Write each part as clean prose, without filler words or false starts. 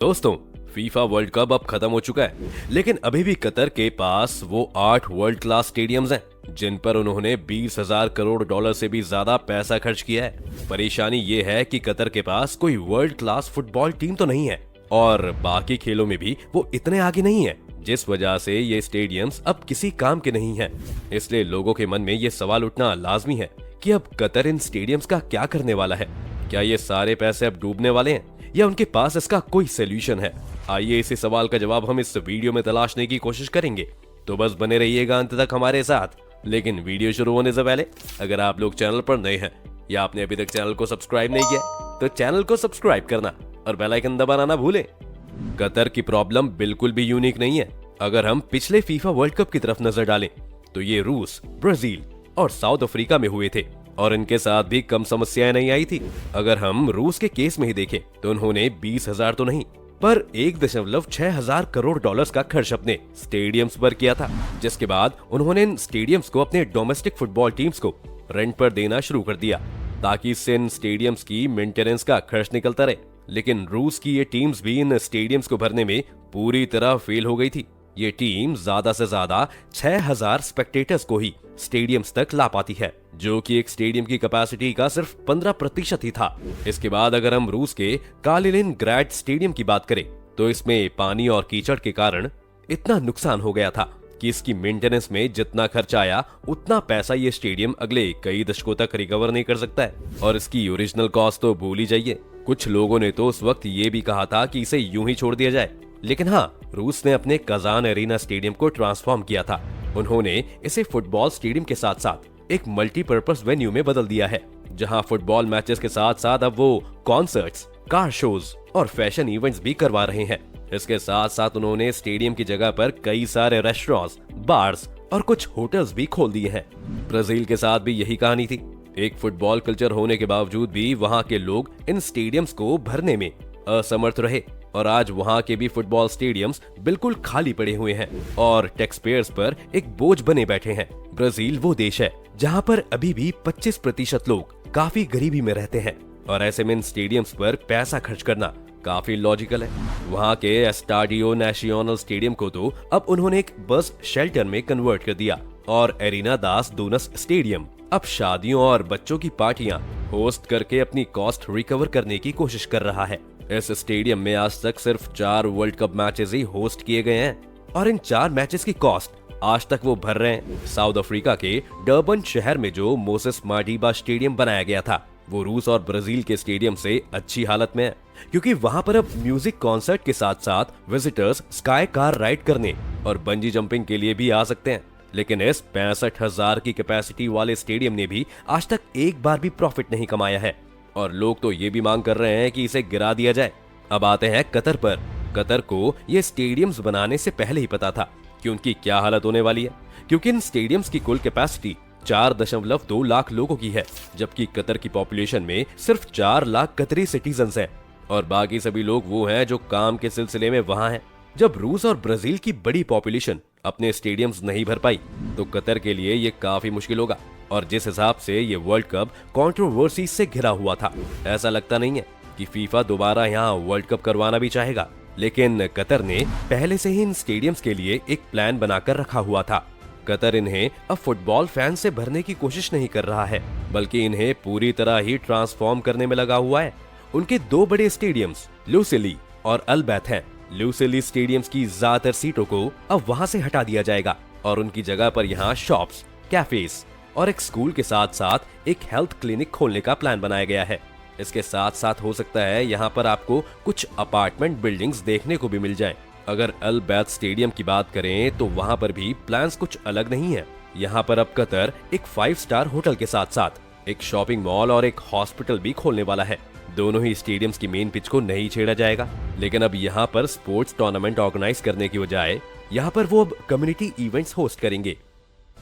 दोस्तों, FIFA world cup अब खत्म हो चुका है, लेकिन अभी भी कतर के पास वो 8 वर्ल्ड क्लास स्टेडियम्स हैं, जिन पर उन्होंने 20,000 करोड़ डॉलर से भी ज्यादा पैसा खर्च किया है। परेशानी ये है कि कतर के पास कोई वर्ल्ड क्लास फुटबॉल टीम तो नहीं है और बाकी खेलों में भी वो इतने आगे नहीं है, जिस वजह से ये स्टेडियम्स अब किसी काम के नहीं हैं। इसलिए लोगों के मन में ये सवाल उठना लाजमी है कि अब कतर इन स्टेडियम्स का क्या करने वाला है। क्या ये सारे पैसे अब डूबने वाले हैं या उनके पास इसका कोई सोल्यूशन है? आइए इसी सवाल का जवाब हम इस वीडियो में तलाशने की कोशिश करेंगे, तो बस बने रहिएगा अंत तक हमारे साथ। लेकिन वीडियो शुरू होने से पहले अगर आप लोग चैनल पर नए हैं या आपने अभी तक चैनल को सब्सक्राइब नहीं किया तो चैनल को सब्सक्राइब करना और बेल आइकन दबाना ना भूलें। कतर की प्रॉब्लम बिल्कुल भी यूनिक नहीं है। अगर हम पिछले फीफा वर्ल्ड कप की तरफ नजर डालें तो ये रूस, ब्राजील और साउथ अफ्रीका में हुए थे और इनके साथ भी कम समस्याएं नहीं आई थी। अगर हम रूस के केस में ही देखें तो उन्होंने 20,000 तो नहीं पर 1.6 करोड़ डॉलर्स का खर्च अपने स्टेडियम्स पर किया था, जिसके बाद उन्होंने इन स्टेडियम्स को अपने डोमेस्टिक फुटबॉल टीम्स को रेंट पर देना शुरू कर दिया ताकि इससे इन स्टेडियम्स की मेंटेनेंस का खर्च निकलता रहे। लेकिन रूस की ये टीम्स भी इन स्टेडियम्स को भरने में पूरी तरह फेल हो गई थी। ये टीम ज्यादा से ज्यादा 6,000 स्पेक्टेटर्स को ही स्टेडियम्स तक ला पाती है, जो कि एक स्टेडियम की कैपेसिटी का सिर्फ 15% ही था। इसके बाद अगर हम रूस के कालिनिनग्राड स्टेडियम की बात करें तो इसमें पानी और कीचड़ के कारण इतना नुकसान हो गया था कि इसकी मेंटेनेंस में जितना खर्च आया उतना पैसा ये स्टेडियम अगले कई दशकों तक रिकवर नहीं कर सकता है। और इसकी ओरिजिनल कॉस्ट तो भूल ही जाइए। कुछ लोगों ने तो उस वक्त ये भी कहा था कि इसे यूं ही छोड़ दिया जाए, लेकिन हाँ, रूस ने अपने कजान एरिना स्टेडियम को ट्रांसफॉर्म किया था। उन्होंने इसे फुटबॉल स्टेडियम के साथ साथ एक मल्टीपर्पज वेन्यू में बदल दिया है, जहां फुटबॉल मैचेस के साथ साथ अब वो कॉन्सर्ट्स, कार शोज और फैशन इवेंट्स भी करवा रहे हैं। इसके साथ साथ उन्होंने स्टेडियम की जगह पर कई सारे रेस्टोरेंट्स, बार्स और कुछ होटल्स भी खोल दिए हैं। ब्राजील के साथ भी यही कहानी थी। एक फुटबॉल कल्चर होने के बावजूद भी वहां के लोग इन स्टेडियम्स को भरने में असमर्थ रहे और आज वहां के भी फुटबॉल स्टेडियम्स बिल्कुल खाली पड़े हुए हैं और टैक्स पेयर्स पर एक बोझ बने बैठे हैं। ब्राजील वो देश है जहां पर अभी भी 25% लोग काफी गरीबी में रहते हैं और ऐसे में इन स्टेडियम्स पर पैसा खर्च करना काफी लॉजिकल है। वहां के एस्टाडियो नेशनल स्टेडियम को तो अब उन्होंने एक बस शेल्टर में कन्वर्ट कर दिया और एरिना दास दूनस स्टेडियम अब शादियों और बच्चों की पार्टियां होस्ट करके अपनी कॉस्ट रिकवर करने की कोशिश कर रहा है। इस स्टेडियम में आज तक सिर्फ 4 वर्ल्ड कप मैचेस ही होस्ट किए गए हैं और इन 4 मैचेस की कॉस्ट आज तक वो भर रहे हैं। साउथ अफ्रीका के डर्बन शहर में जो मोसेस माडीबा स्टेडियम बनाया गया था वो रूस और ब्राजील के स्टेडियम से अच्छी हालत में है, क्योंकि वहां पर अब म्यूजिक कॉन्सर्ट के साथ साथ विजिटर्स स्काई कार राइड करने और बंजी जंपिंग के लिए भी आ सकते हैं। लेकिन इस 65,000 की कैपेसिटी वाले स्टेडियम ने भी आज तक एक बार भी प्रॉफिट नहीं कमाया है और लोग तो ये भी मांग कर रहे हैं कि इसे गिरा दिया जाए। अब आते हैं कतर पर। कतर को ये स्टेडियम्स बनाने से पहले ही पता था कि उनकी क्या हालत होने वाली है, क्योंकि इन स्टेडियम्स की कुल कैपेसिटी 4.2 लाख लोगों की है, जबकि कतर की पॉपुलेशन में सिर्फ 4 लाख कतरी सिटीजन्स हैं और बाकी सभी लोग वो हैं जो काम के सिलसिले में वहां हैं। जब रूस और ब्राजील की बड़ी पॉपुलेशन अपने स्टेडियम्स नहीं भर पाई तो कतर के लिए ये काफी मुश्किल होगा। और जिस हिसाब से ये वर्ल्ड कप कंट्रोवर्सी से घिरा हुआ था, ऐसा लगता नहीं है कि फीफा दोबारा यहाँ वर्ल्ड कप करवाना भी चाहेगा। लेकिन कतर ने पहले से ही इन स्टेडियम्स के लिए एक प्लान बनाकर रखा हुआ था। कतर इन्हें अब फुटबॉल फैन से भरने की कोशिश नहीं कर रहा है, बल्कि इन्हें पूरी तरह ही ट्रांसफॉर्म करने में लगा हुआ है। उनके 2 बड़े स्टेडियम्स लुसेली और अल्बैत हैं। लुसेली स्टेडियम्स की ज्यादातर सीटों को अब वहां से हटा दिया जाएगा और उनकी जगह पर यहाँ शॉप्स, कैफेज और एक स्कूल के साथ साथ एक हेल्थ क्लिनिक खोलने का प्लान बनाया गया है। इसके साथ साथ हो सकता है यहाँ पर आपको कुछ अपार्टमेंट बिल्डिंग्स देखने को भी मिल जाएं। अगर अल-बैत स्टेडियम की बात करें तो वहाँ पर भी प्लान्स कुछ अलग नहीं है। यहाँ पर अब कतर एक 5 स्टार होटल के साथ साथ एक शॉपिंग मॉल और एक हॉस्पिटल भी खोलने वाला है। दोनों ही स्टेडियम्स की मेन पिच को नहीं छेड़ा जाएगा, लेकिन अब यहाँ पर स्पोर्ट्स टूर्नामेंट ऑर्गेनाइज करने की बजाय यहाँ पर वो अब कम्युनिटी इवेंट्स होस्ट करेंगे।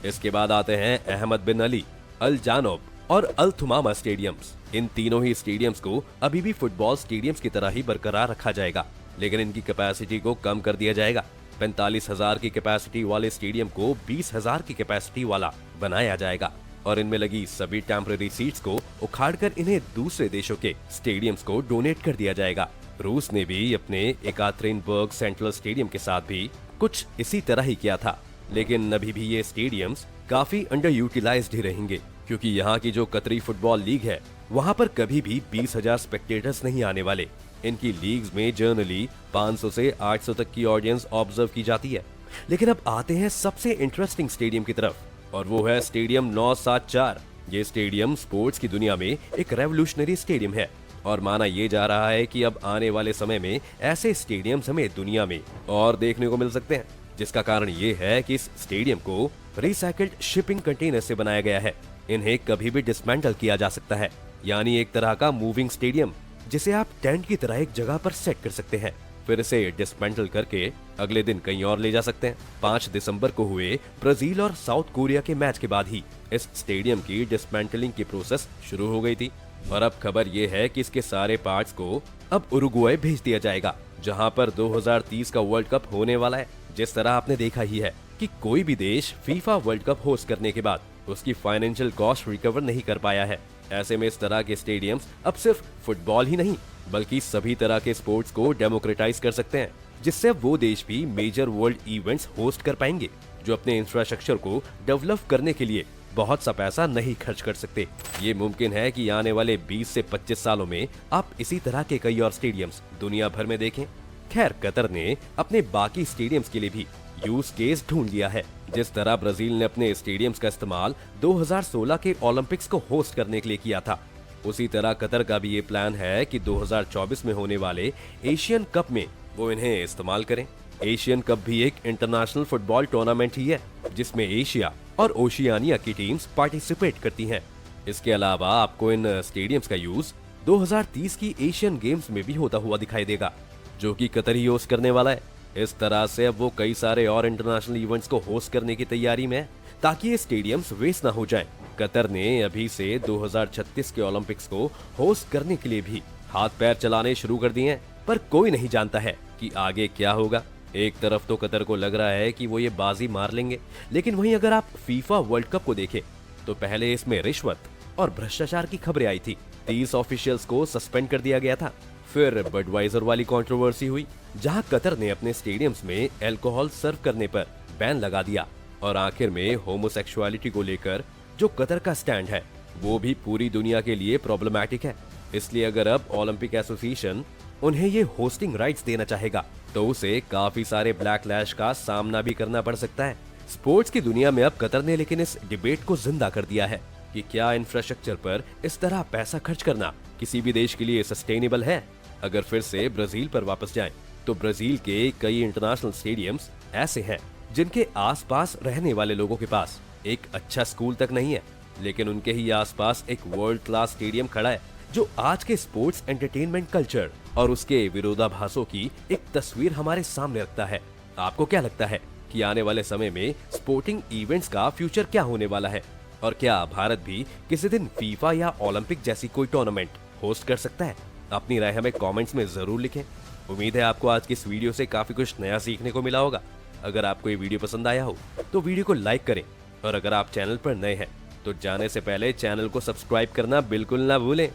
इसके बाद आते हैं अहमद बिन अली, अल जानोब और अल थुमामा स्टेडियम्स। इन तीनों ही स्टेडियम्स को अभी भी फुटबॉल स्टेडियम्स की तरह ही बरकरार रखा जाएगा, लेकिन इनकी कैपेसिटी को कम कर दिया जाएगा। 45,000 की कैपेसिटी वाले स्टेडियम को 20,000 की कैपेसिटी वाला बनाया जाएगा और इनमें लगी सभी टेम्पररी सीट्स को उखाड़कर इन्हें दूसरे देशों के स्टेडियम्स को डोनेट कर दिया जाएगा। रूस ने भी अपने एकातेरिनबर्ग सेंट्रल स्टेडियम के साथ भी कुछ इसी तरह ही किया था। लेकिन अभी भी ये स्टेडियम्स काफी अंडर यूटिलाइज्ड ही रहेंगे, क्योंकि यहाँ की जो कतरी फुटबॉल लीग है वहाँ पर कभी भी 20,000 स्पेक्टेटर्स नहीं आने वाले। इनकी लीग्स में जनरली 500 से 800 तक की ऑडियंस ऑब्जर्व की जाती है। लेकिन अब आते हैं सबसे इंटरेस्टिंग स्टेडियम की तरफ, और वो है स्टेडियम 974। ये स्टेडियम स्पोर्ट्स की दुनिया में एक रेवोल्यूशनरी स्टेडियम है, और माना ये जा रहा है कि अब आने वाले समय में ऐसे स्टेडियम्स हमें दुनिया में और देखने को मिल सकते हैं, जिसका कारण ये है कि इस स्टेडियम को रिसाइकल्ड शिपिंग कंटेनर से बनाया गया है। इन्हें कभी भी डिसमेंटल किया जा सकता है, यानी एक तरह का मूविंग स्टेडियम जिसे आप टेंट की तरह एक जगह पर सेट कर सकते हैं, फिर इसे डिसमेंटल करके अगले दिन कहीं और ले जा सकते हैं। 5 दिसंबर को हुए ब्राजील और साउथ कोरिया के मैच के बाद ही इस स्टेडियम की डिसमेंटलिंग की प्रोसेस शुरू हो गई थी, और अब खबर ये है कि इसके सारे पार्ट्स को अब उरुग्वे भेज दिया जाएगा, जहां पर 2030 का वर्ल्ड कप होने वाला है। जिस तरह आपने देखा ही है कि कोई भी देश फीफा वर्ल्ड कप होस्ट करने के बाद उसकी फाइनेंशियल कॉस्ट रिकवर नहीं कर पाया है। ऐसे में इस तरह के स्टेडियम्स अब सिर्फ फुटबॉल ही नहीं बल्कि सभी तरह के स्पोर्ट्स को डेमोक्रेटाइज कर सकते हैं, जिससे वो देश भी मेजर वर्ल्ड इवेंट्स होस्ट कर पाएंगे जो अपने इंफ्रास्ट्रक्चर को डेवलप करने के लिए बहुत सा पैसा नहीं खर्च कर सकते। ये मुमकिन है कि आने वाले 20 से 25 सालों में आप इसी तरह के कई और स्टेडियम्स दुनिया भर में देखें। खैर, कतर ने अपने बाकी स्टेडियम्स के लिए भी यूज केस ढूंढ लिया है। जिस तरह ब्राजील ने अपने स्टेडियम्स का इस्तेमाल 2016 के ओलंपिक्स को होस्ट करने के लिए किया था, उसी तरह कतर का भी ये प्लान है कि 2024 में होने वाले एशियन कप में वो इन्हें इस्तेमाल करें। एशियन कप भी एक इंटरनेशनल फुटबॉल टूर्नामेंट ही है जिसमें एशिया और ओशियानिया की टीम्स पार्टिसिपेट करती हैं। इसके अलावा आपको इन स्टेडियम्स का यूज 2030 की एशियन गेम्स में भी होता हुआ दिखाई देगा, जो कि कतर ही होस्ट करने वाला है। इस तरह से अब वो कई सारे और इंटरनेशनल इवेंट्स को होस्ट करने की तैयारी में है, ताकि ये स्टेडियम्स वेस्ट ना हो जाएं। कतर ने अभी से 2036 के ओलंपिक्स को होस्ट करने के लिए भी हाथ पैर चलाने शुरू कर दिए हैं, पर कोई नहीं जानता है कि आगे क्या होगा। एक तरफ तो कतर को लग रहा है कि वो ये बाजी मार लेंगे, लेकिन वहीं अगर आप फीफा वर्ल्ड कप को देखें तो पहले इसमें रिश्वत और भ्रष्टाचार की खबरें आई थी। 30 ऑफिशियल्स को सस्पेंड कर दिया गया था। फिर बडवाइजर वाली कंट्रोवर्सी हुई, जहां कतर ने अपने स्टेडियम्स में अल्कोहल सर्व करने पर बैन लगा दिया, और आखिर में होमोसेक्सुअलिटी को लेकर जो कतर का स्टैंड है वो भी पूरी दुनिया के लिए प्रॉब्लमैटिक है। इसलिए अगर अब ओलंपिक एसोसिएशन उन्हें ये होस्टिंग राइट्स देना चाहेगा तो उसे काफी सारे बैकलैश का सामना भी करना पड़ सकता है। स्पोर्ट्स की दुनिया में अब कतर ने लेकिन इस डिबेट को जिंदा कर दिया है कि क्या इंफ्रास्ट्रक्चर पर इस तरह पैसा खर्च करना किसी भी देश के लिए सस्टेनेबल है। अगर फिर से ब्राजील पर वापस जाएं, तो ब्राजील के कई इंटरनेशनल स्टेडियम्स ऐसे हैं जिनके आसपास रहने वाले लोगों के पास एक अच्छा स्कूल तक नहीं है, लेकिन उनके ही आसपास एक वर्ल्ड क्लास स्टेडियम खड़ा है जो आज के स्पोर्ट्स एंटरटेनमेंट कल्चर और उसके विरोधाभासों की एक तस्वीर हमारे सामने रखता है। आपको क्या लगता है कि आने वाले समय में स्पोर्टिंग इवेंट्स का फ्यूचर क्या होने वाला है, और क्या भारत भी किसी दिन फीफा या ओलंपिक जैसी कोई टूर्नामेंट होस्ट कर सकता है? अपनी राय हमें कमेंट्स में जरूर लिखें। उम्मीद है आपको आज की इस वीडियो से काफी कुछ नया सीखने को मिला होगा। अगर आपको ये वीडियो पसंद आया हो तो वीडियो को लाइक करें, और अगर आप चैनल पर नए हैं तो जाने से पहले चैनल को सब्सक्राइब करना बिल्कुल ना भूलें।